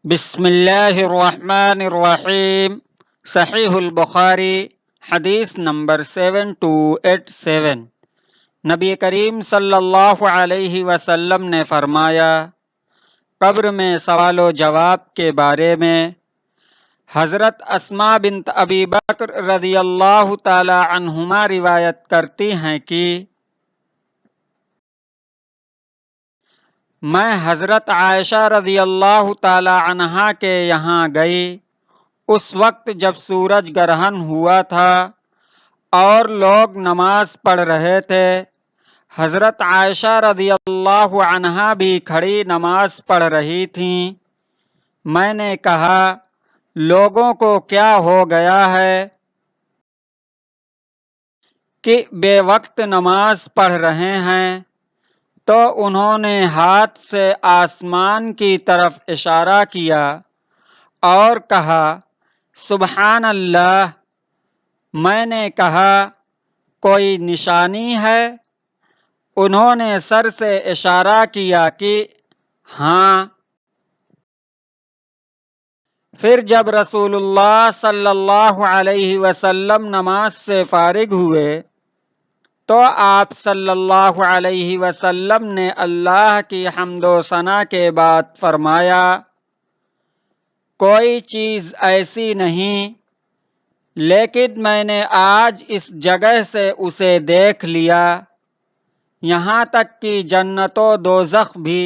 بسم اللہ الرحمن الرحیم۔ صحیح البخاری حدیث نمبر 7287۔ نبی کریم صلی اللہ علیہ وسلم نے فرمایا، قبر میں سوال و جواب کے بارے میں حضرت اسماء بنت ابی بکر رضی اللہ تعالی عنہما روایت کرتی ہیں کہ میں حضرت عائشہ رضی اللہ تعالی عنہا کے یہاں گئی اس وقت جب سورج گرہن ہوا تھا اور لوگ نماز پڑھ رہے تھے۔ حضرت عائشہ رضی اللہ عنہا بھی کھڑی نماز پڑھ رہی تھیں۔ میں نے کہا، لوگوں کو کیا ہو گیا ہے کہ بے وقت نماز پڑھ رہے ہیں؟ تو انہوں نے ہاتھ سے آسمان کی طرف اشارہ کیا اور کہا، سبحان اللہ۔ میں نے کہا، کوئی نشانی ہے؟ انہوں نے سر سے اشارہ کیا کہ ہاں۔ پھر جب رسول اللہ صلی اللہ علیہ وسلم نماز سے فارغ ہوئے تو آپ صلی اللہ علیہ وسلم نے اللہ کی حمد و ثنا کے بعد فرمایا، کوئی چیز ایسی نہیں لیکن میں نے آج اس جگہ سے اسے دیکھ لیا، یہاں تک کہ جنت و دوزخ بھی،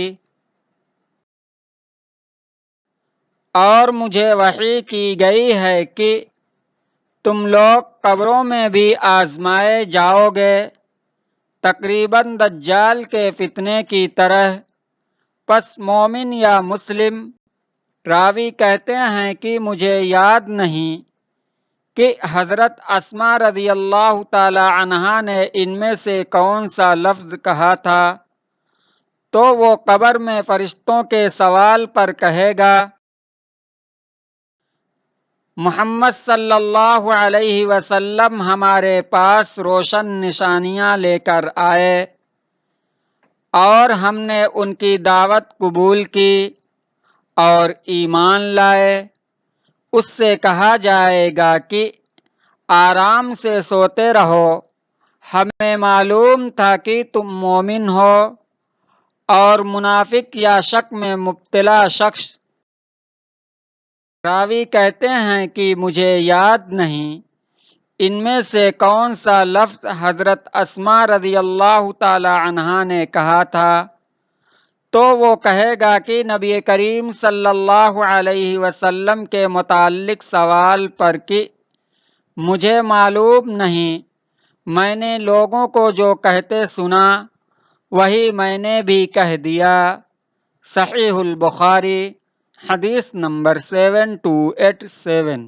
اور مجھے وحی کی گئی ہے کہ تم لوگ قبروں میں بھی آزمائے جاؤ گے، تقریباً دجال کے فتنے کی طرح۔ پس مومن یا مسلم راوی کہتے ہیں کہ مجھے یاد نہیں کہ حضرت اسماء رضی اللہ تعالی عنہا نے ان میں سے کون سا لفظ کہا تھا، تو وہ قبر میں فرشتوں کے سوال پر کہے گا، محمد صلی اللہ علیہ وسلم ہمارے پاس روشن نشانیاں لے کر آئے اور ہم نے ان کی دعوت قبول کی اور ایمان لائے۔ اس سے کہا جائے گا کہ آرام سے سوتے رہو، ہمیں معلوم تھا کہ تم مومن ہو۔ اور منافق یا شک میں مبتلا شخص راوی کہتے ہیں کہ مجھے یاد نہیں ان میں سے کون سا لفظ حضرت اسماء رضی اللہ تعالی عنہا نے کہا تھا، تو وہ کہے گا کہ نبی کریم صلی اللہ علیہ وسلم کے متعلق سوال پر کہ مجھے معلوم نہیں، میں نے لوگوں کو جو کہتے سنا وہی میں نے بھی کہہ دیا۔ صحیح البخاری حدیث نمبر 7287۔